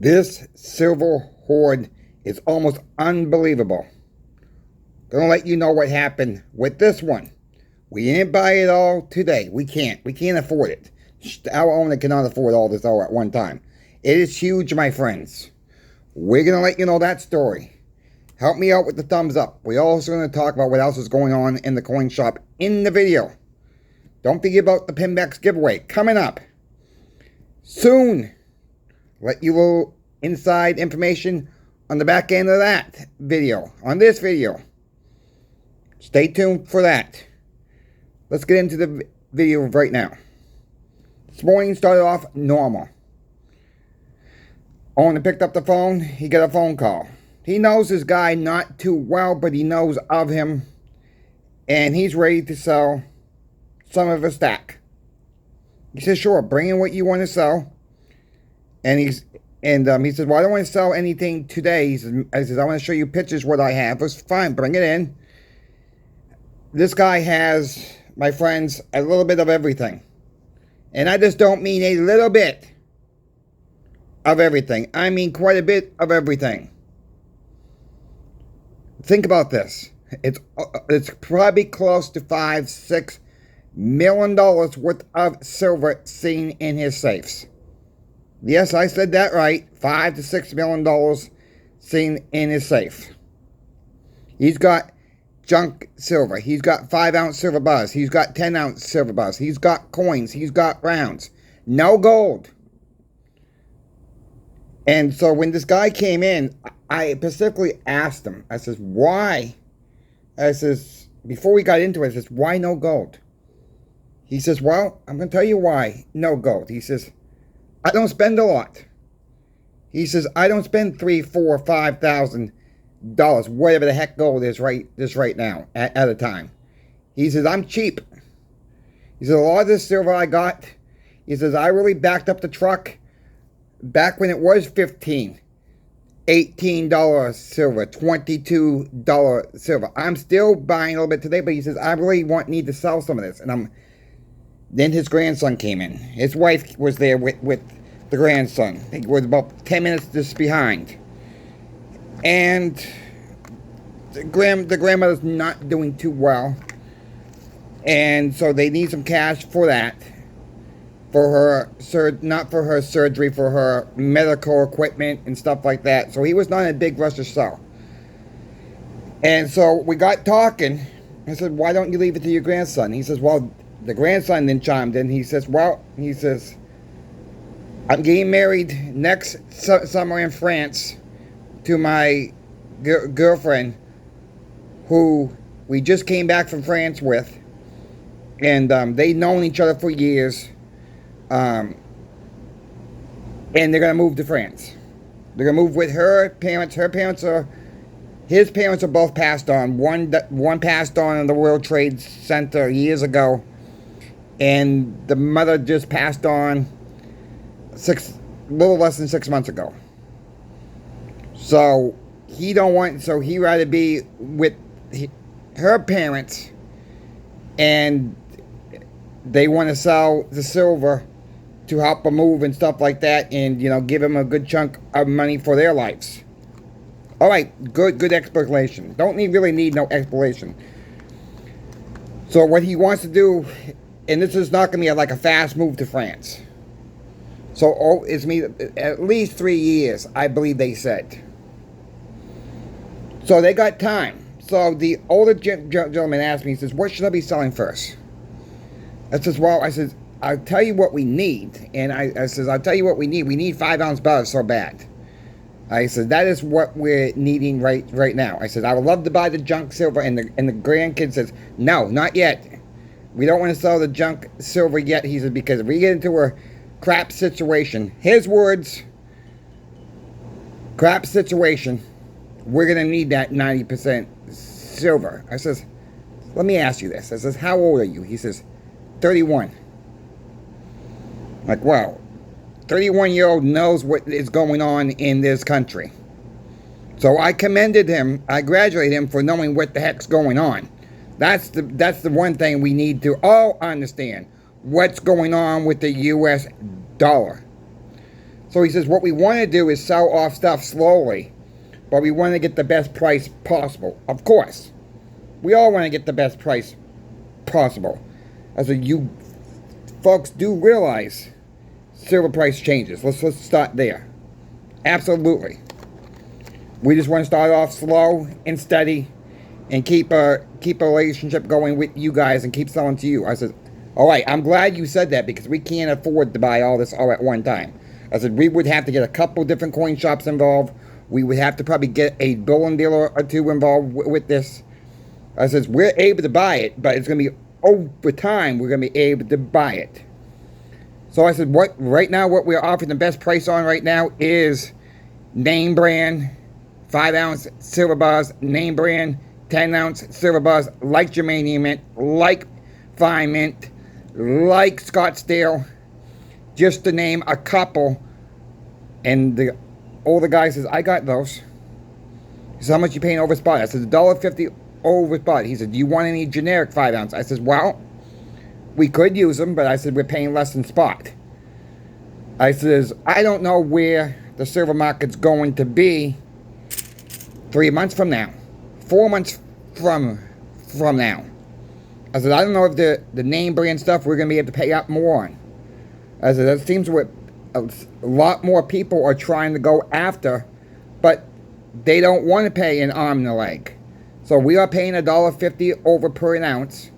This silver hoard is almost unbelievable. Gonna let you know what happened with this one. We didn't buy it all today. We can't afford it. Our owner cannot afford all this all at one time. It is huge, my friends. We're gonna let you know that story. Help me out with the thumbs up. We're also gonna talk about what else is going on in the coin shop in the video. Don't forget about the Pinbacks giveaway coming up soon. Let you little inside information on the back end of that video, on this video. Stay tuned for that. Let's get into the video right now. This morning started off normal. Owner picked up the phone. He got a phone call. He knows this guy not too well, but he knows of him. And he's ready to sell some of his stack. He says, sure, bring in what you want to sell. And he said, well, I don't want to sell anything today. He says, I want to show you pictures what I have. It's fine, bring it in. This guy has, my friends, a little bit of everything. And I just don't mean a little bit of everything. I mean quite a bit of everything. Think about this. It's probably close to $5-6 million worth of silver seen in his safes. Yes, I said that right. $5 to $6 million seen in his safe. He's got junk silver. He's got 5-ounce silver bars. He's got 10-ounce silver bars. He's got coins. He's got rounds. No gold. And so when this guy came in, I specifically asked him, I says, why? I says, before we got into it, I says, why no gold? He says, well, I'm going to tell you why no gold. He says, I don't spend a lot. He says, I don't spend $3,000, $4,000, $5,000, whatever the heck gold is right now at a time. He says, I'm cheap. He says, a lot of this silver I got, he says, I really backed up the truck back when it was $15, $18 silver, $22 silver. I'm still buying a little bit today, but he says, I really need to sell some of this. And then his grandson came in. His wife was there with the grandson. He was about 10 minutes just behind. And the grandmother's not doing too well. And so they need some cash for that. For her, not for her surgery, for her medical equipment and stuff like that. So he was not in a big rush to sell. And so we got talking. I said, why don't you leave it to your grandson? He says, well, the grandson then chimed in. He says, I'm getting married next summer in France to my girlfriend, who we just came back from France with. And they've known each other for years. And they're going to move to France. They're going to move with her parents. His parents are both passed on. One passed on in the World Trade Center years ago. And the mother just passed on a little less than 6 months ago. So he'd rather be with her parents, and they want to sell the silver to help them move and stuff like that, and give them a good chunk of money for their lives. All right, good explanation. Don't really need no explanation. So what he wants to do, and this is not going to be like a fast move to France. So it's at least 3 years, I believe they said. So they got time. So the older gentleman asked me, he says, what should I be selling first? I says, well, I'll tell you what we need. And I says, I'll tell you what we need. We need 5-ounce bars so bad. I said, that is what we're needing right now. I said, I would love to buy the junk silver. And the grandkid says, no, not yet. We don't want to sell the junk silver yet. He said, because if we get into a crap situation, his words, crap situation, we're going to need that 90% silver. I says, let me ask you this. I says, how old are you? He says, 31. Like, wow. 31-year-old knows what is going on in this country. So I commended him. I congratulated him for knowing what the heck's going on. That's the one thing we need to all understand. What's going on with the U.S. dollar. So he says, what we want to do is sell off stuff slowly, but we want to get the best price possible. Of course. We all want to get the best price possible. I said, you folks do realize silver price changes. Let's start there. Absolutely. We just want to start off slow and steady and keep a relationship going with you guys and keep selling to you. I said, all right, I'm glad you said that because we can't afford to buy all this all at one time. I said, we would have to get a couple different coin shops involved. We would have to probably get a bullion dealer or two involved with this. I said, we're able to buy it, but it's going to be over time we're going to be able to buy it. So I said, right now what we're offering the best price on right now is name brand 5-ounce silver bars, name brand 10-ounce silver bars, like germanium mint, like fine mint, like Scottsdale, just to name a couple. And the older guy says, I got those. He says, how much you paying over spot? I said, $1.50 over spot. He said, do you want any generic 5-ounce? I said, well, we could use them, but I said, we're paying less than spot. I says, I don't know where the silver market's going to be 3 months from now, 4 months from now. I said, I don't know if the name brand stuff we're going to be able to pay up more on. I said, that seems what a lot more people are trying to go after, but they don't want to pay an arm and a leg. So we are paying $1.50 over per an ounce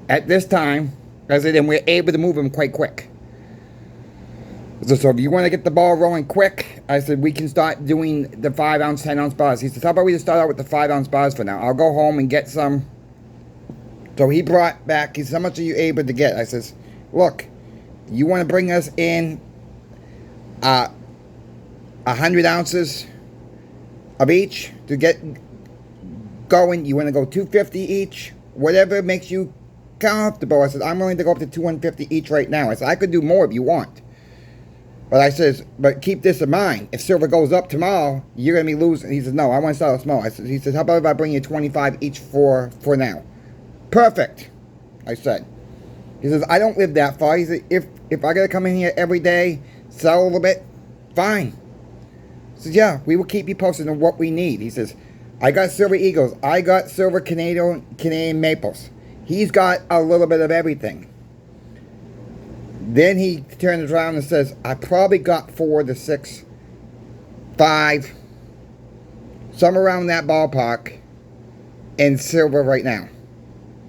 at this time. I said, and we're able to move them quite quick. So if you want to get the ball rolling quick, I said, we can start doing the 5-ounce, 10-ounce bars. He says, how about we just start out with the 5-ounce bars for now? I'll go home and get some. So he brought back, he said, how much are you able to get? I says, look, you want to bring us in 100 ounces of each to get going? You want to go 250 each? Whatever makes you comfortable. I said, I'm willing to go up to 250 each right now. I said, I could do more if you want. But I says, but keep this in mind. If silver goes up tomorrow, you're going to be losing. He says, no, I want to start off small. He says, how about if I bring you 25 each for now? Perfect, I said. He says, I don't live that far. He said, if I got to come in here every day, sell a little bit, fine. He says, yeah, we will keep you posted on what we need. He says, I got silver eagles. I got silver Canadian maples. He's got a little bit of everything. Then he turns around and says, I probably got 4 to 6, 5, somewhere around that ballpark in silver right now.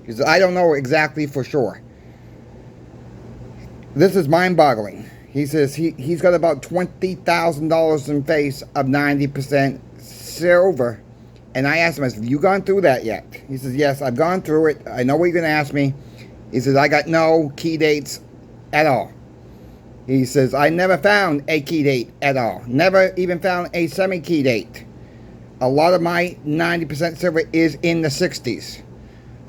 He says, I don't know exactly for sure. This is mind-boggling. He says he's got about $20,000 in face of 90% silver. And I asked him, I said, have you gone through that yet? He says, yes, I've gone through it. I know what you're going to ask me. He says, I got no key dates at all. He says, I never found a key date at all. Never even found a semi-key date. A lot of my 90% silver is in the 60s.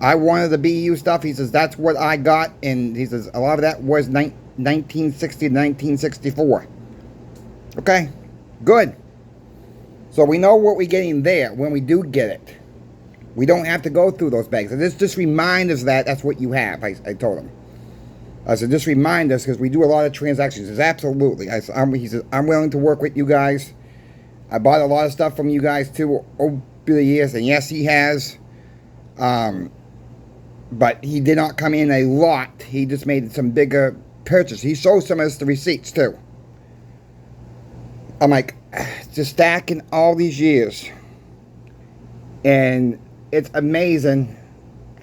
I wanted the BU stuff. He says, that's what I got. And he says, a lot of that was 1960 to 1964. Okay, good. So we know what we're getting there when we do get it. We don't have to go through those bags. And this just reminds us that that's what you have, I told him. I said, just remind us, because we do a lot of transactions. He says, absolutely. He says, I'm willing to work with you guys. I bought a lot of stuff from you guys, too, over the years. And yes, he has. But he did not come in a lot. He just made some bigger purchases. He showed some of us the receipts, too. I'm like, just stacking all these years. And it's amazing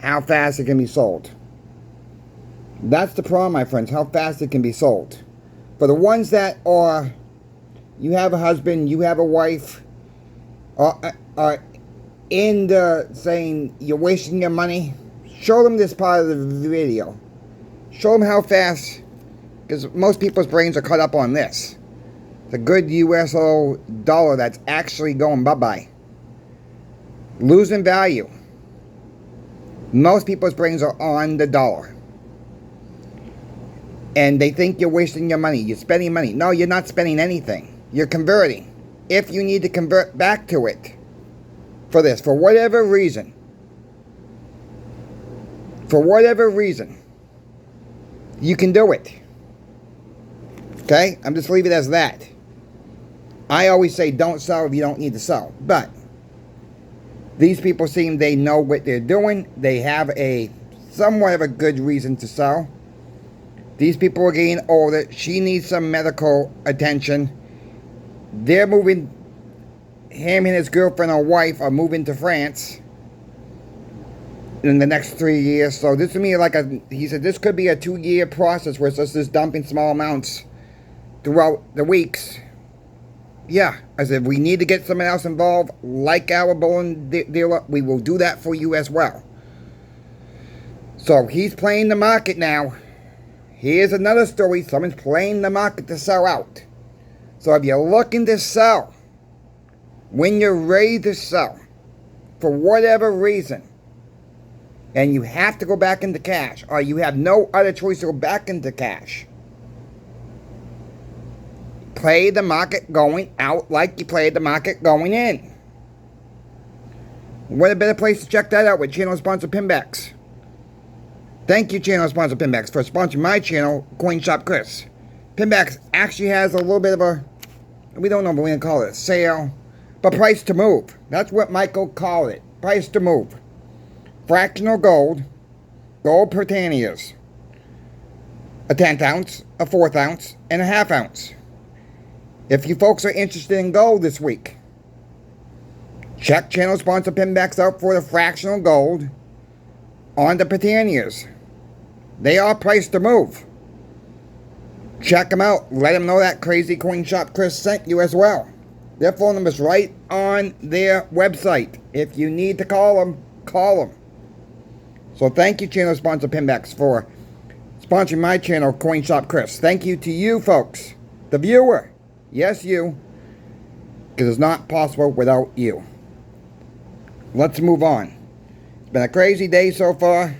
how fast it can be sold. That's the problem, my friends, how fast it can be sold. For the ones that are, you have a husband, you have a wife, are in the saying you're wasting your money, show them this part of the video. Show them how fast, because most people's brains are caught up on this. The good USO dollar that's actually going bye-bye. Losing value. Most people's brains are on the dollar. And they think you're wasting your money. You're spending money. No, you're not spending anything. You're converting. If you need to convert back to it for this, for whatever reason, you can do it. Okay? I'm just leave it as that. I always say don't sell if you don't need to sell. But these people seem they know what they're doing. They have a somewhat of a good reason to sell. These people are getting older. She needs some medical attention. They're moving. Him and his girlfriend or wife are moving to France in the next 3 years. So this to me like he said this could be a 2-year process where it's just dumping small amounts throughout the weeks. Yeah, I said we need to get someone else involved, like our bullion dealer. We will do that for you as well. So he's playing the market now. Here's another story. Someone's playing the market to sell out. So if you're looking to sell, when you're ready to sell, for whatever reason, and you have to go back into cash, or you have no other choice to go back into cash, play the market going out like you played the market going in. What a better place to check that out with channel sponsor Pinbacks. Thank you, channel sponsor Pinbacks, for sponsoring my channel, Coin Shop Chris. Pinbacks actually has a little bit of a, we don't know what we're going to call it, a sale, but price to move. That's what Michael called it, price to move. Fractional gold, gold Britannias, a 10th ounce, a 4th ounce, and a 1/2 ounce. If you folks are interested in gold this week, check channel sponsor Pinbacks out for the fractional gold on the Britannias. They are priced to move. Check them out. Let them know that Crazy Coin Shop Chris sent you as well. Their phone number is right on their website. If you need to call them, call them. So thank you, channel sponsor Pinbacks, for sponsoring my channel, Coin Shop Chris. Thank you to you folks, the viewer. Yes, you. Because it's not possible without you. Let's move on. It's been a crazy day so far.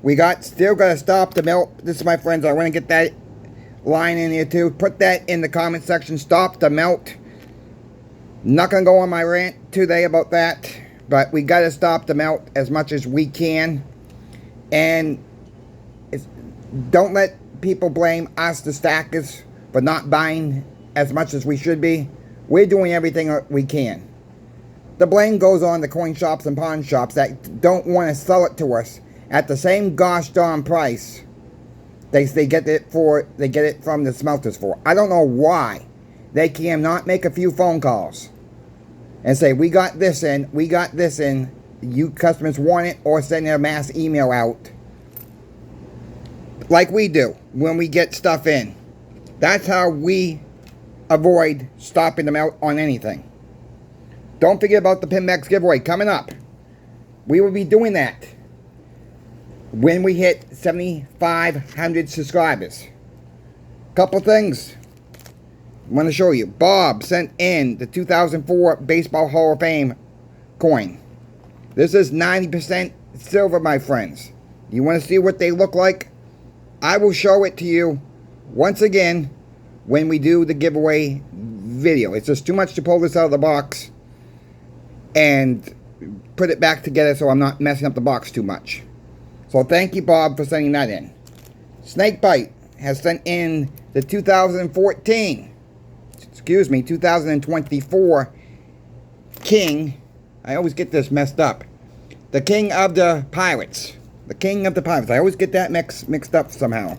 We still got to stop the melt. This is my friends. I want to get that line in here too. Put that in the comment section. Stop the melt. Not going to go on my rant today about that. But we got to stop the melt as much as we can. And don't let people blame us, the stackers, for not buying as much as we should be. We're doing everything we can. The blame goes on the coin shops and pawn shops that don't want to sell it to us at the same gosh darn price they get it from the smelters for. I don't know why they cannot make a few phone calls and say, we got this in, you customers want it, or send a mass email out like we do when we get stuff in. That's how we avoid stopping them out on anything. Don't forget about the Pinbacks giveaway coming up. We will be doing that when we hit 7,500 subscribers. Couple things I want to show you. Bob sent in the 2004 Baseball Hall of Fame coin. This is 90% silver, my friends. You want to see what they look like? I will show it to you once again when we do the giveaway video. It's just too much to pull this out of the box and put it back together so I'm not messing up the box too much. So thank you, Bob, for sending that in. Snakebite has sent in the 2024 King. I always get this messed up. The King of the Pirates. The King of the Pirates. I always get that mixed up somehow.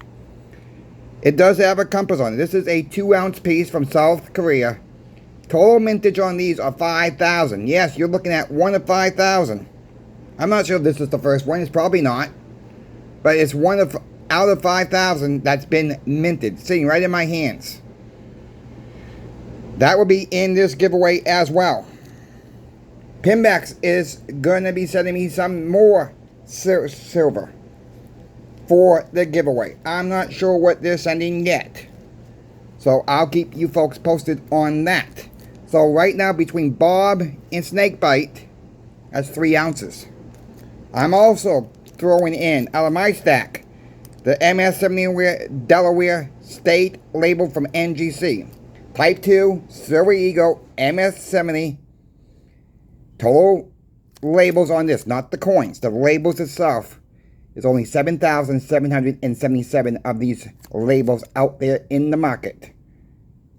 It does have a compass on it. This is a 2-ounce piece from South Korea. Total mintage on these are 5,000. Yes, you're looking at one of 5,000. I'm not sure if this is the first one. It's probably not. But it's one of out of 5,000 that's been minted. Sitting right in my hands. That will be in this giveaway as well. Pinbacks is going to be sending me some more silver for the giveaway. I'm not sure what they're sending yet. So I'll keep you folks posted on that. So right now between Bob and Snakebite, that's 3 ounces. I'm also throwing in out of my stack the MS-70 Delaware State label from NGC. Type 2 Silver Eagle MS-70. Total labels on this, not the coins. The labels itself There's only 7,777 of these labels out there in the market.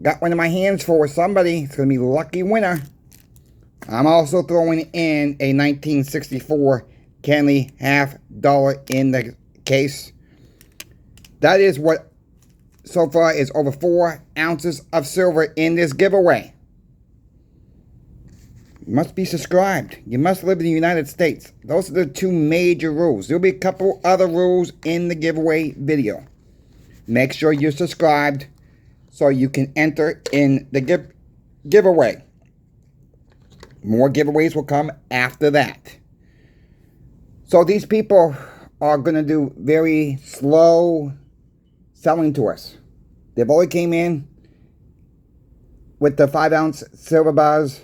Got one in my hands for somebody. It's going to be a lucky winner. I'm also throwing in a 1964 Kenley $half in the case. That is what so far is over 4 ounces of silver in this giveaway. You must be subscribed. You must live in the United States. Those are the 2 major rules. There'll be a couple other rules in the giveaway video. Make sure you're subscribed so you can enter in the giveaway. More giveaways will come after that. So these people are going to do very slow selling to us. They've only came in with the 5-ounce silver bars,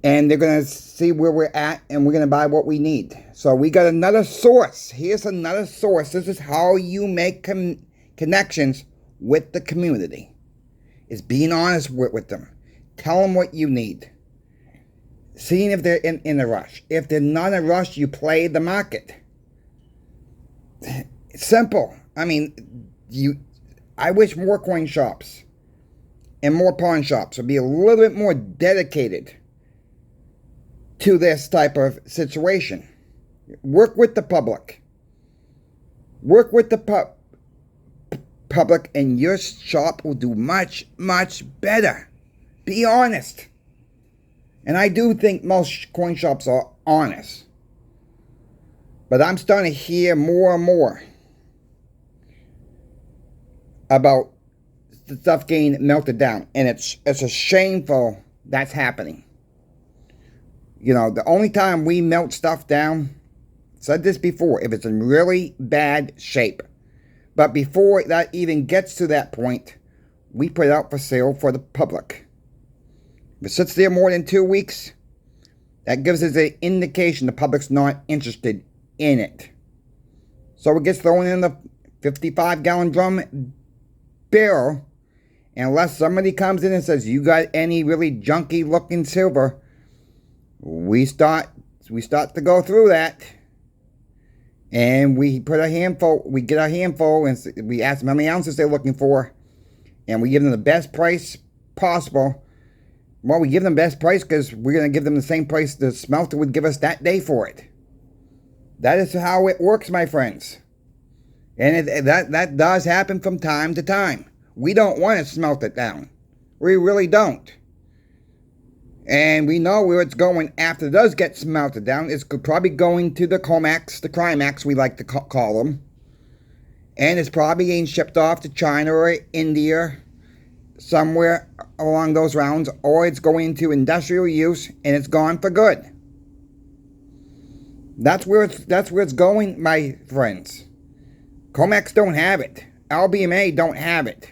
and they're going to see where we're at, and we're going to buy what we need. So we got another source. Here's another source. This is how you make connections with the community. Is being honest with them. Tell them what you need. Seeing if they're in a rush. If they're not in a rush, you play the market. It's simple. I mean, I wish more coin shops and more pawn shops would be a little bit more dedicated to this type of situation. Work with the public. Work with the public, and your shop will do much, much better. Be honest. And I do think most coin shops are honest. But I'm starting to hear more and more about the stuff getting melted down. And it's a shameful that's happening. You know, the only time we melt stuff down, said this before, if it's in really bad shape. But before that even gets to that point, we put it out for sale for the public. If it sits there more than 2 weeks, that gives us an indication the public's not interested in it. So it gets thrown in the 55-gallon drum barrel, and unless somebody comes in and says, you got any really junky looking silver, we start to go through that, and we get our handful, and we ask them how many ounces they're looking for, and we give them the best price possible. Well, we give them best price because we're going to give them the same price the smelter would give us that day for it. That is how it works, my friends. And that does happen from time to time. We don't want to smelt it down. We really don't. And we know where it's going after it does get smelted down. It's probably going to the COMEX, the Crimex we like to call them. And it's probably getting shipped off to China or India, somewhere along those rounds, or it's going into industrial use and it's gone for good. That's where it's going, my friends. COMEX don't have it. LBMA don't have it.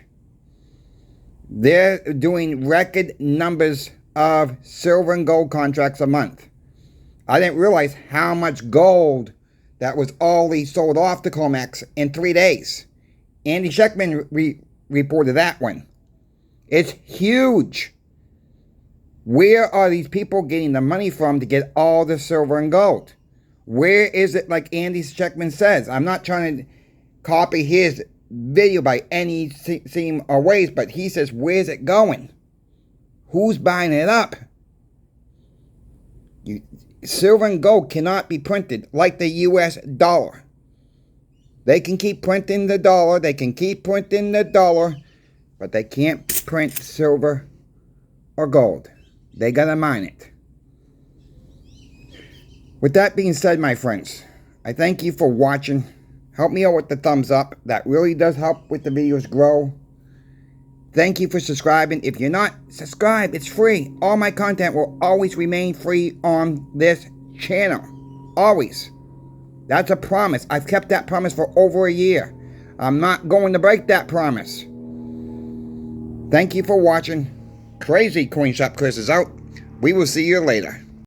They're doing record numbers of silver and gold contracts a month. I didn't realize how much gold that was already sold off to COMEX in 3 days. Andy Scheckman reported that one. It's huge. Where are these people getting the money from to get all the silver and gold? Where is it, like Andy Scheckman says? I'm not trying to copy his video by any seam or ways, but he says, where's it going? Who's buying it up? Silver and gold cannot be printed like the US dollar. They can keep printing the dollar. They can keep printing the dollar. But they can't print silver or gold. They gotta mine it. With that being said, my friends, I thank you for watching. Help me out with the thumbs up. That really does help with the videos grow. Thank you for subscribing. If you're not subscribed, it's free. All my content will always remain free on this channel. Always. That's a promise. I've kept that promise for over a year. I'm not going to break that promise. Thank you for watching. Crazy Coin Shop Chris is out. We will see you later.